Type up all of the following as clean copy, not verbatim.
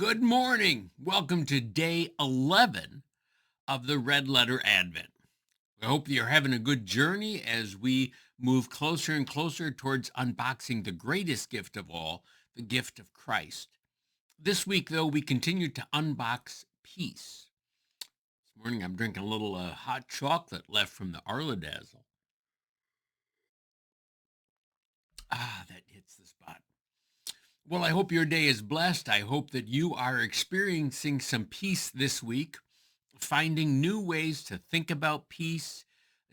Good morning. Welcome to day 11 of the Red Letter Advent. I hope you're having a good journey as we move closer and closer towards unboxing the greatest gift of all, the gift of Christ. This week, though, we continue to unbox peace. This morning, I'm drinking a little hot chocolate left from the Arla Dazzle. That hits the spot. Well, I hope your day is blessed. I hope that you are experiencing some peace this week, finding new ways to think about peace,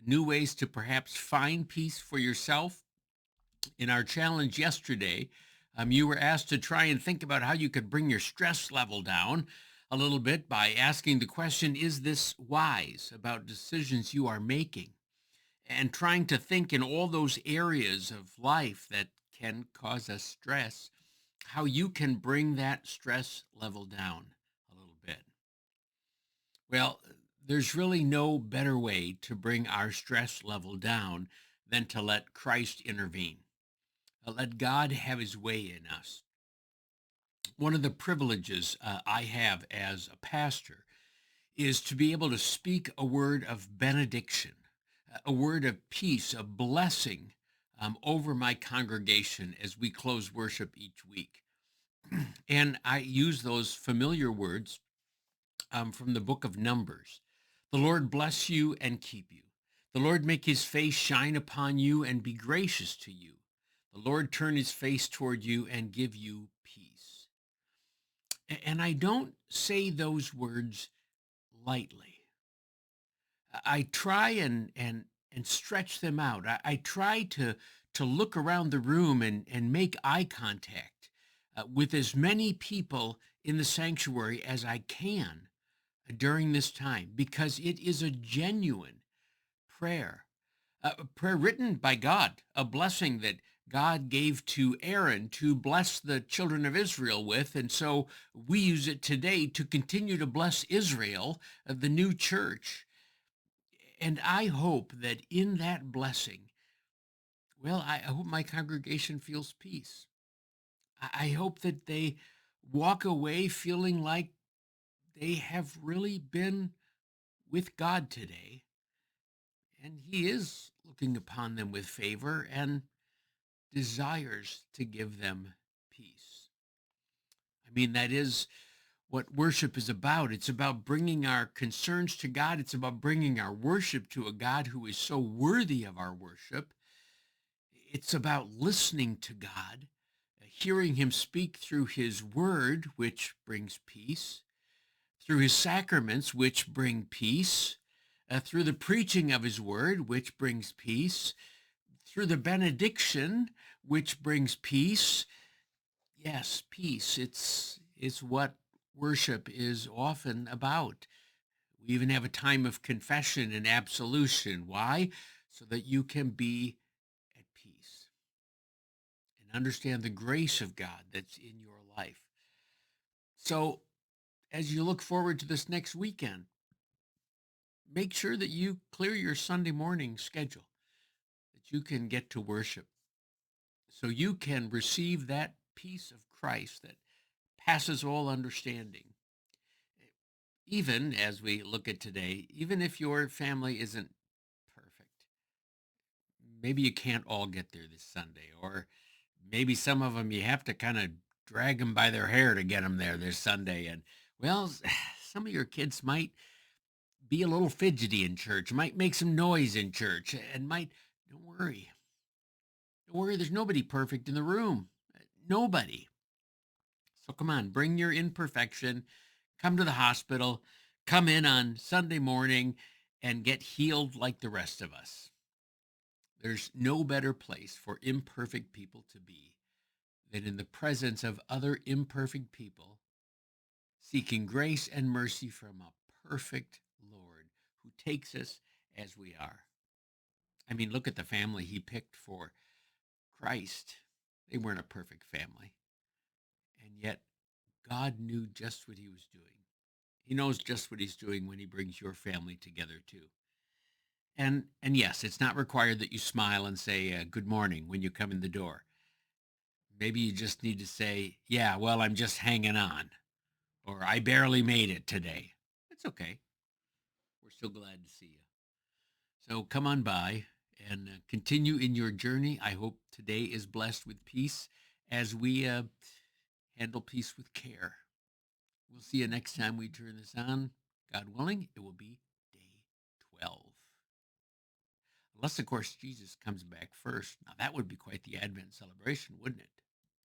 new ways to perhaps find peace for yourself. In our challenge yesterday, you were asked to try and think about how you could bring your stress level down a little bit by asking the question, is this wise about decisions you are making? And trying to think in all those areas of life that can cause us stress, how you can bring that stress level down a little bit. Well, there's really no better way to bring our stress level down than to let Christ intervene. Let God have his way in us. One of the privileges I have as a pastor is to be able to speak a word of benediction, a word of peace, a blessing over my congregation as we close worship each week. And I use those familiar words from the book of Numbers. The Lord bless you and keep you. The Lord make his face shine upon you and be gracious to you. The Lord turn his face toward you and give you peace. And I don't say those words lightly. I try and stretch them out. I try to look around the room and make eye contact with as many people in the sanctuary as I can during this time because it is a genuine prayer, a prayer written by God, a blessing that God gave to Aaron to bless the children of Israel with. And so we use it today to continue to bless Israel, the new church. And I hope that in that blessing, well, I hope my congregation feels peace. I hope that they walk away feeling like they have really been with God today, and he is looking upon them with favor and desires to give them peace. I mean, that is what worship is about. It's about bringing our concerns to God. It's about bringing our worship to a God who is so worthy of our worship. It's about listening to God, hearing him speak through his word, which brings peace, through his sacraments, which bring peace, through the preaching of his word, which brings peace, through the benediction, which brings peace. Yes, peace. It's what worship is often about. We even have a time of confession and absolution. Why? So that you can be at peace and understand the grace of God that's in your life. So, as you look forward to this next weekend, make sure that you clear your Sunday morning schedule, that you can get to worship, so you can receive that peace of Christ that passes all understanding. Even as we look at today, even if your family isn't perfect, maybe you can't all get there this Sunday, or maybe some of them you have to kind of drag them by their hair to get them there this Sunday. And well, some of your kids might be a little fidgety in church, might make some noise in church, and might, don't worry. Don't worry, there's nobody perfect in the room. Nobody. So come on, bring your imperfection, come to the hospital, come in on Sunday morning, and get healed like the rest of us. There's no better place for imperfect people to be than in the presence of other imperfect people seeking grace and mercy from a perfect Lord who takes us as we are. I mean, look at the family he picked for Christ. They weren't a perfect family. And yet, God knew just what he was doing. He knows just what he's doing when he brings your family together, too. And yes, it's not required that you smile and say good morning when you come in the door. Maybe you just need to say, yeah, well, I'm just hanging on. or I barely made it today. It's okay. We're still glad to see you. So come on by and continue in your journey. I hope today is blessed with peace as we handle peace with care. We'll see you next time we turn this on. God willing, it will be day 12. Unless, of course, Jesus comes back first. Now, that would be quite the Advent celebration, wouldn't it?